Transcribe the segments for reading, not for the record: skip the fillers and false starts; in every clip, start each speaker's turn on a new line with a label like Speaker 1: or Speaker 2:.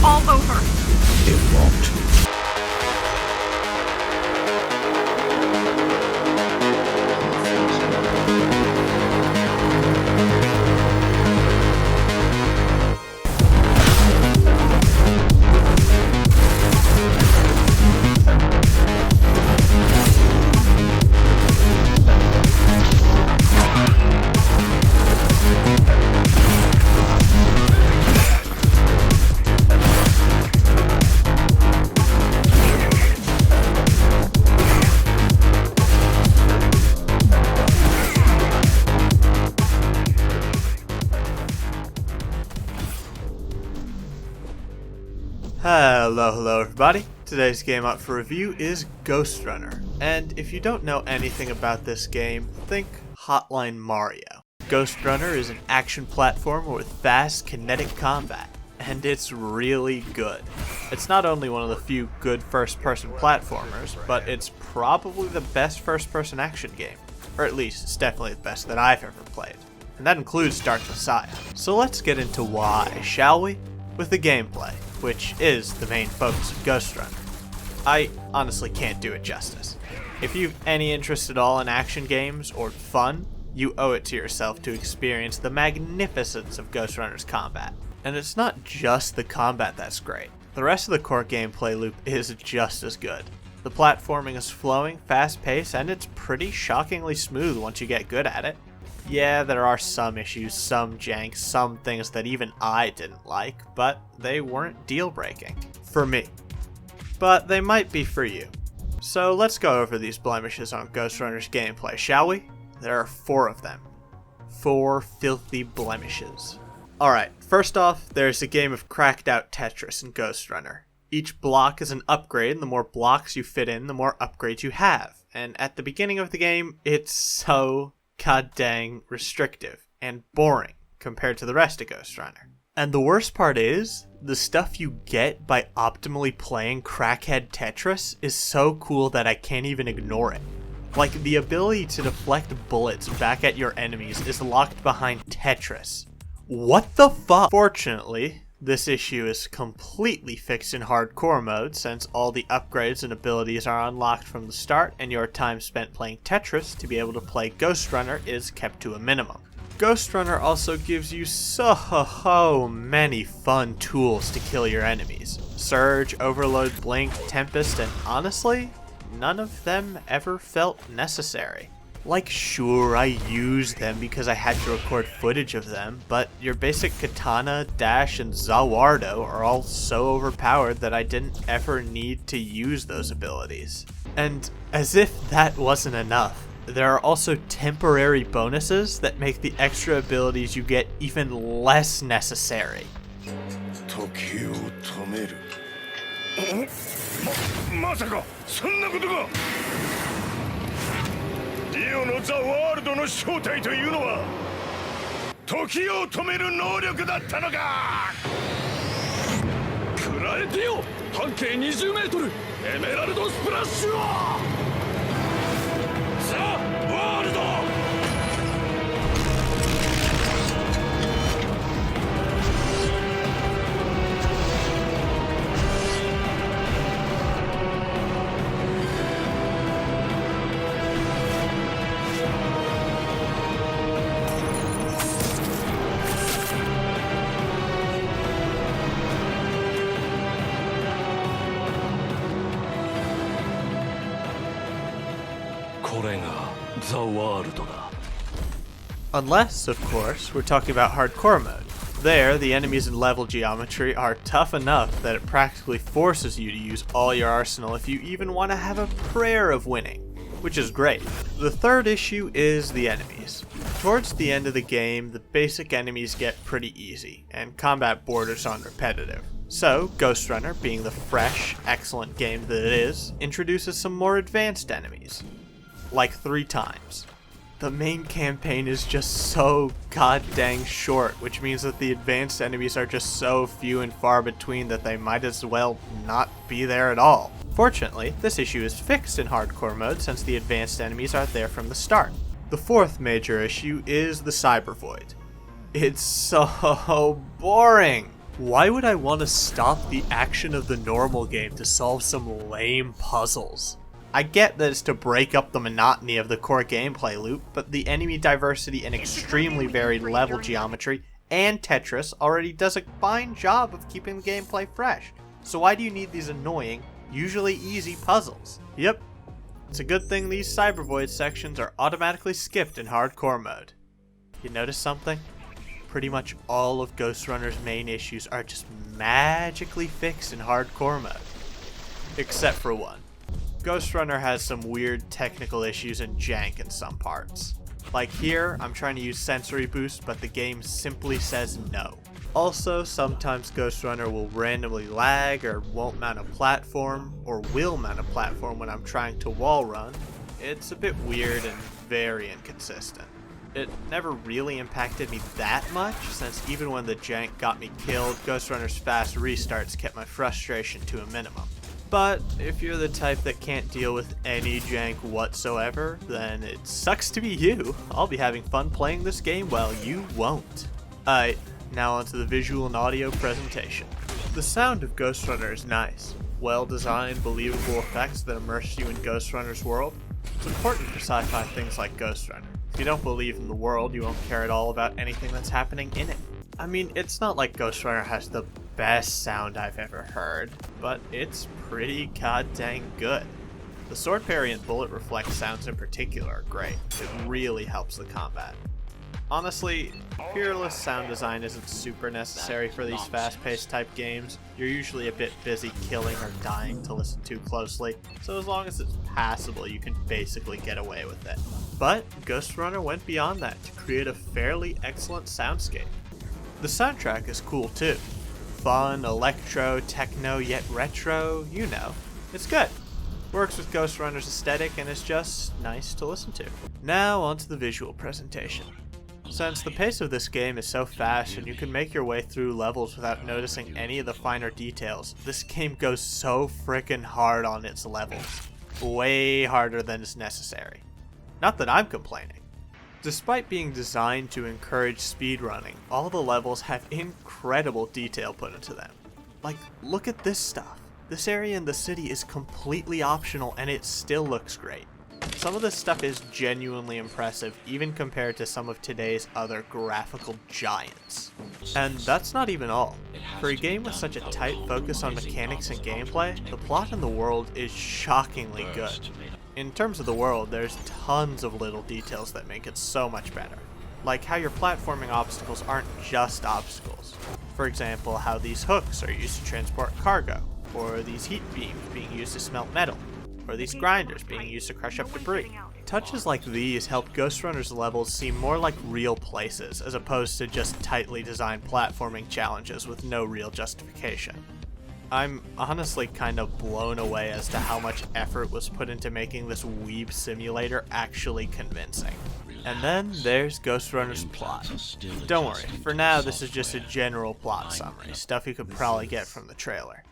Speaker 1: all over.
Speaker 2: It won't.
Speaker 3: Hello everybody. Today's game up for review is Ghostrunner, and if you don't know anything about this game, think Hotline Mario. Ghostrunner is an action platformer with fast kinetic combat, and it's really good. It's not only one of the few good first-person platformers, but it's probably the best first-person action game, or at least it's definitely the best that I've ever played, and that includes Dark Messiah. So let's get into why, shall we? With the gameplay, which is the main focus of Ghostrunner. I honestly can't do it justice. If you've any interest at all in action games or fun, you owe it to yourself to experience the magnificence of Ghostrunner's combat. And it's not just the combat that's great. The rest of the core gameplay loop is just as good. The platforming is flowing, fast-paced, and it's pretty shockingly smooth once you get good at it. Yeah, there are some issues, some jank, some things that even I didn't like, but they weren't deal-breaking. For me. But they might be for you. So let's go over these blemishes on Ghostrunner's gameplay, shall we? There are 4 of them. 4 filthy blemishes. Alright, first off, there's a game of cracked out Tetris in Ghostrunner. Each block is an upgrade, and the more blocks you fit in, the more upgrades you have. And at the beginning of the game, it's so god dang restrictive and boring compared to the rest of Ghostrunner. And the worst part is, the stuff you get by optimally playing crackhead Tetris is so cool that I can't even ignore it. Like, the ability to deflect bullets back at your enemies is locked behind Tetris. What the fuck? Fortunately, this issue is completely fixed in hardcore mode since all the upgrades and abilities are unlocked from the start and your time spent playing Tetris to be able to play Ghostrunner is kept to a minimum. Ghostrunner also gives you so many fun tools to kill your enemies. Surge, Overload, Blink, Tempest, and honestly, none of them ever felt necessary. Like, sure, I used them because I had to record footage of them, but your basic Katana, Dash, and Zawardo are all so overpowered that I didn't ever need to use those abilities. And as if that wasn't enough, there are also temporary bonuses that make the extra abilities you get even less necessary.
Speaker 4: リオのザ・ワールドの正体というのは時を止める能力だったのか。食らえてよ、半径20メートルエメラルドスプラッシュはザ・ワールド。
Speaker 3: Unless, of course, we're talking about hardcore mode. There, the enemies and level geometry are tough enough that it practically forces you to use all your arsenal if you even want to have a prayer of winning, which is great. The third issue is the enemies. Towards the end of the game, the basic enemies get pretty easy, and combat borders on repetitive. So, Ghostrunner, being the fresh, excellent game that it is, introduces some more advanced enemies. Like 3 times. The main campaign is just so god dang short, which means that the advanced enemies are just so few and far between that they might as well not be there at all. Fortunately, this issue is fixed in hardcore mode since the advanced enemies are there from the start. The fourth major issue is the Cyber Void. It's so boring. Why would I want to stop the action of the normal game to solve some lame puzzles? I get that it's to break up the monotony of the core gameplay loop, but the enemy diversity and extremely varied level geometry and Tetris already does a fine job of keeping the gameplay fresh. So why do you need these annoying, usually easy puzzles? Yep, it's a good thing these Cybervoid sections are automatically skipped in hardcore mode. You notice something? Pretty much all of Ghostrunner's main issues are just magically fixed in hardcore mode. Except for one. Ghostrunner has some weird technical issues and jank in some parts. Like here, I'm trying to use sensory boost, but the game simply says no. Also, sometimes Ghostrunner will randomly lag or won't mount a platform, or will mount a platform when I'm trying to wall run. It's a bit weird and very inconsistent. It never really impacted me that much, since even when the jank got me killed, Ghostrunner's fast restarts kept my frustration to a minimum. But if you're the type that can't deal with any jank whatsoever, then it sucks to be you. I'll be having fun playing this game while you won't. Alright, now onto the visual and audio presentation. The sound of Ghostrunner is nice. Well-designed, believable effects that immerse you in Ghostrunner's world. It's important for sci-fi things like Ghostrunner. If you don't believe in the world, you won't care at all about anything that's happening in it. I mean, it's not like Ghostrunner has the best sound I've ever heard, but it's pretty goddamn good. The sword parry and bullet reflect sounds in particular are great. It really helps the combat. Honestly, peerless sound design isn't super necessary for these fast-paced type games. You're usually a bit busy killing or dying to listen too closely, so as long as it's passable, you can basically get away with it. But Ghostrunner went beyond that to create a fairly excellent soundscape. The soundtrack is cool too. Fun, electro, techno, yet retro, you know. It's good. Works with Ghostrunner's aesthetic and is just nice to listen to. Now onto the visual presentation. Since the pace of this game is so fast and you can make your way through levels without noticing any of the finer details, this game goes so frickin' hard on its levels. Way harder than is necessary. Not that I'm complaining. Despite being designed to encourage speedrunning, all the levels have incredible detail put into them. Like, look at this stuff. This area in the city is completely optional and it still looks great. Some of this stuff is genuinely impressive, even compared to some of today's other graphical giants. And that's not even all. For a game with such a tight focus on mechanics and gameplay, the plot in the world is shockingly good. In terms of the world, there's tons of little details that make it so much better. Like how your platforming obstacles aren't just obstacles. For example, how these hooks are used to transport cargo, or these heat beams being used to smelt metal, or these grinders being used to crush up debris. Touches like these help Ghostrunner's levels seem more like real places, as opposed to just tightly designed platforming challenges with no real justification. I'm honestly kind of blown away as to how much effort was put into making this weeb simulator actually convincing. And then there's Ghostrunner's plot. Don't worry, for now this is just a general plot summary, stuff you could probably get from the trailer.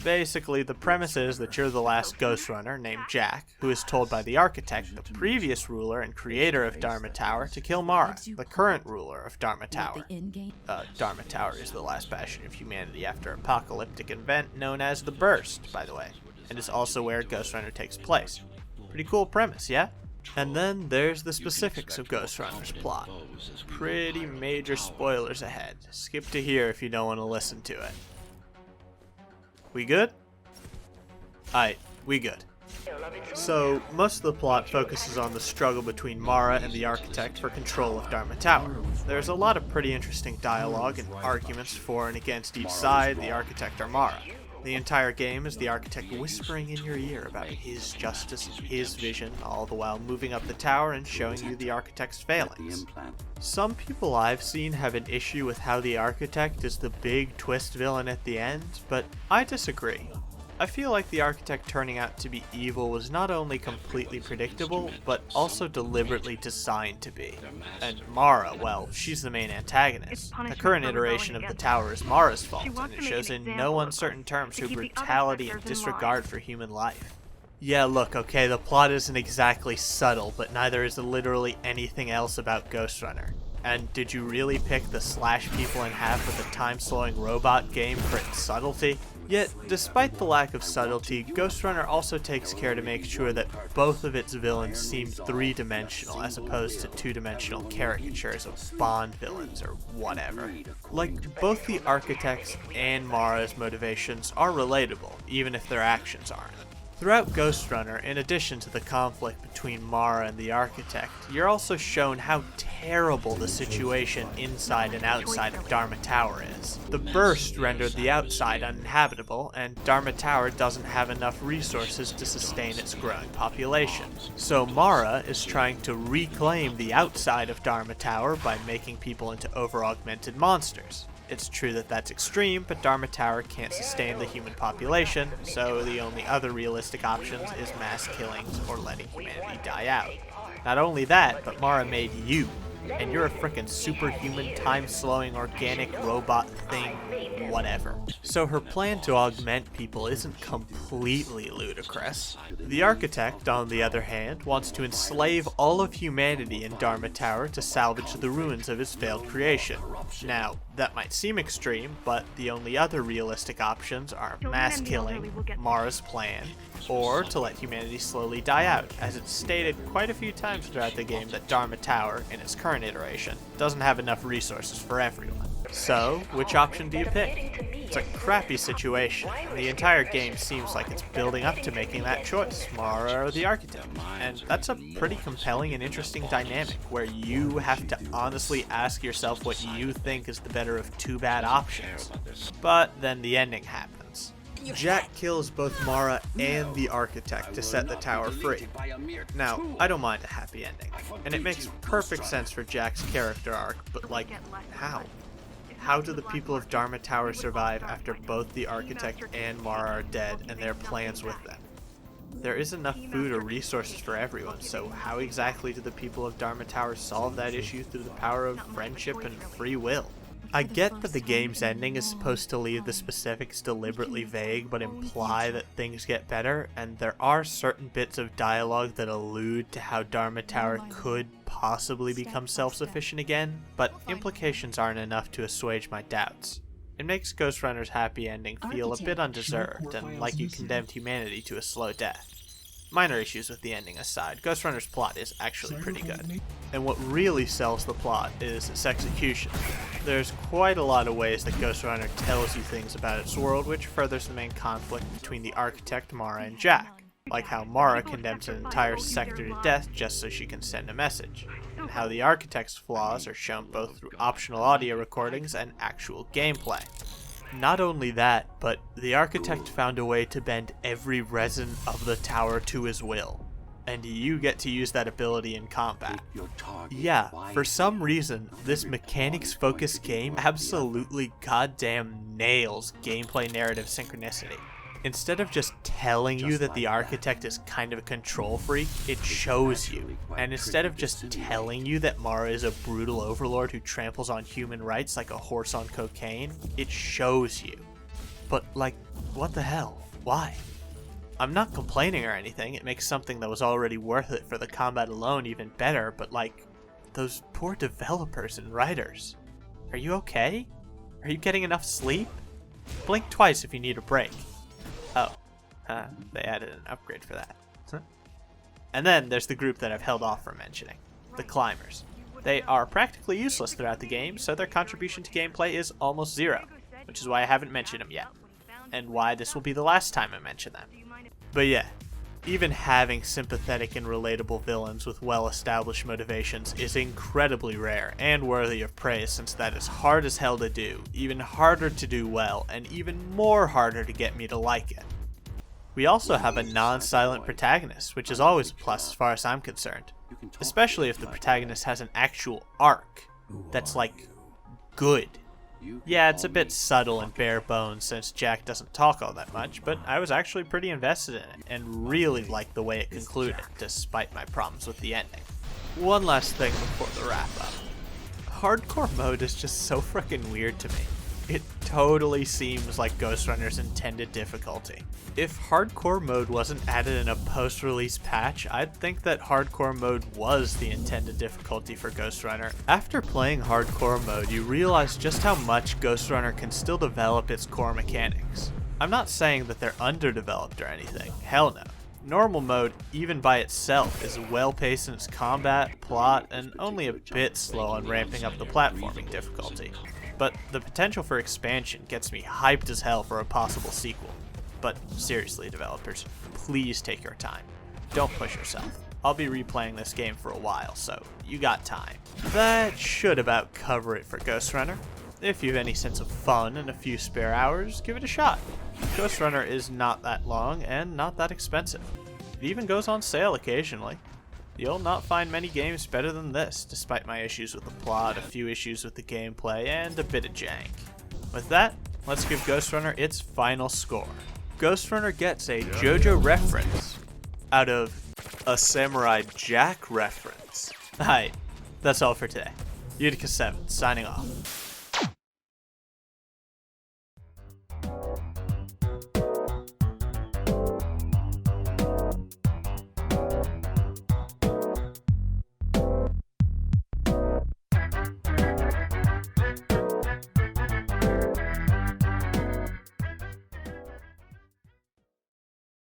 Speaker 3: Basically, the premise is that you're the last Ghostrunner, named Jack, who is told by the Architect, the previous ruler and creator of Dharma Tower, to kill Mara, the current ruler of Dharma Tower. Dharma Tower is the last bastion of humanity after an apocalyptic event known as the Burst, by the way, and is also where Ghostrunner takes place. Pretty cool premise, yeah? And then there's the specifics of Ghostrunner's plot. Pretty major spoilers ahead. Skip to here if you don't want to listen to it. We good? Aight, we good. So, most of the plot focuses on the struggle between Mara and the Architect for control of Dharma Tower. There's a lot of pretty interesting dialogue and arguments for and against each side, the Architect or Mara. The entire game is the Architect whispering in your ear about his justice and his vision, all the while moving up the tower and showing you the Architect's failings. Some people I've seen have an issue with how the Architect is the big twist villain at the end, but I disagree. I feel like the Architect turning out to be evil was not only completely predictable, but also deliberately designed to be. And Mara, well, she's the main antagonist. The current iteration of the tower is Mara's fault, and it shows in no uncertain terms her brutality and disregard for human life. Yeah, look, okay, the plot isn't exactly subtle, but neither is literally anything else about Ghostrunner. And did you really pick the slash people in half with a time-slowing robot game for its subtlety? Yet, despite the lack of subtlety, Ghostrunner also takes care to make sure that both of its villains seem three-dimensional as opposed to two-dimensional caricatures of Bond villains or whatever. Like, both the Architect's and Mara's motivations are relatable, even if their actions aren't. Throughout Ghostrunner, in addition to the conflict between Mara and the Architect, you're also shown how terrible the situation inside and outside of Dharma Tower is. The burst rendered the outside uninhabitable, and Dharma Tower doesn't have enough resources to sustain its growing population. So Mara is trying to reclaim the outside of Dharma Tower by making people into over-augmented monsters. It's true that that's extreme, but Dharma Tower can't sustain the human population, so the only other realistic options is mass killings or letting humanity die out. Not only that, but Mara made you, and you're a frickin' superhuman, time-slowing, organic robot thing, whatever. So her plan to augment people isn't completely ludicrous. The Architect, on the other hand, wants to enslave all of humanity in Dharma Tower to salvage the ruins of his failed creation. Now, that might seem extreme, but the only other realistic options are mass killing, Mara's plan, or to let humanity slowly die out, as it's stated quite a few times throughout the game that Dharma Tower, in its current iteration, doesn't have enough resources for everyone. So, which option do you pick? It's a crappy situation, and the entire game seems like it's building up to making that choice, Mara or the Architect. And that's a pretty compelling and interesting dynamic, where you have to honestly ask yourself what you think is the better of two bad options. But then the ending happens. Jack kills both Mara and the Architect to set the tower free. Now, I don't mind a happy ending, and it makes perfect sense for Jack's character arc, but like, how? How do the people of Dharma Tower survive after both the Architect and Mara are dead and their plans with them? There isn't enough food or resources for everyone, so how exactly do the people of Dharma Tower solve that issue through the power of friendship and free will? I get that the game's ending is supposed to leave the specifics deliberately vague but imply that things get better, and there are certain bits of dialogue that allude to how Dharma Tower could possibly become self-sufficient again, but implications aren't enough to assuage my doubts. It makes Ghostrunner's happy ending feel a bit undeserved, and like you condemned humanity to a slow death. Minor issues with the ending aside, Ghostrunner's plot is actually pretty good. And what really sells the plot is its execution. There's quite a lot of ways that Ghostrunner tells you things about its world, which furthers the main conflict between the Architect, Mara, and Jack. Like how Mara condemns an entire sector to death just so she can send a message, and how the Architect's flaws are shown both through optional audio recordings and actual gameplay. Not only that, but the Architect found a way to bend every resident of the tower to his will, and you get to use that ability in combat. Yeah, for some reason, this mechanics-focused game absolutely goddamn nails gameplay narrative synchronicity. Instead of just telling you that the Architect is kind of a control freak, it shows you. And instead of just telling you that Mara is a brutal overlord who tramples on human rights like a horse on cocaine, it shows you. But, like, what the hell? Why? I'm not complaining or anything, it makes something that was already worth it for the combat alone even better, but like, those poor developers and writers. Are you okay? Are you getting enough sleep? Blink twice if you need a break. Oh, they added an upgrade for that. And then there's the group that I've held off from mentioning, the Climbers. They are practically useless throughout the game, so their contribution to gameplay is almost zero, which is why I haven't mentioned them yet, and why this will be the last time I mention them. But yeah, even having sympathetic and relatable villains with well-established motivations is incredibly rare and worthy of praise, since that is hard as hell to do, even harder to do well, and even more harder to get me to like it. We also have a non-silent protagonist, which is always a plus as far as I'm concerned, especially if the protagonist has an actual arc that's like good. Yeah, it's a bit subtle and bare bones since Jack doesn't talk all that much, but I was actually pretty invested in it and really liked the way it concluded, despite my problems with the ending. One last thing before the wrap up. Hardcore mode is just so frickin' weird to me. It totally seems like Ghostrunner's intended difficulty. If hardcore mode wasn't added in a post-release patch, I'd think that hardcore mode was the intended difficulty for Ghostrunner. After playing hardcore mode, you realize just how much Ghostrunner can still develop its core mechanics. I'm not saying that they're underdeveloped or anything, hell no. Normal mode, even by itself, is well paced in its combat, plot, and only a bit slow on ramping up the platforming difficulty. But the potential for expansion gets me hyped as hell for a possible sequel. But seriously, developers, please take your time. Don't push yourself. I'll be replaying this game for a while, so you got time. That should about cover it for Ghostrunner. If you have any sense of fun and a few spare hours, give it a shot. Ghostrunner is not that long and not that expensive. It even goes on sale occasionally. You'll not find many games better than this, despite my issues with the plot, a few issues with the gameplay, and a bit of jank. With that, let's give Ghostrunner its final score. Ghostrunner gets a JoJo reference out of a Samurai Jack reference. Alright, that's all for today. Utica7, signing off.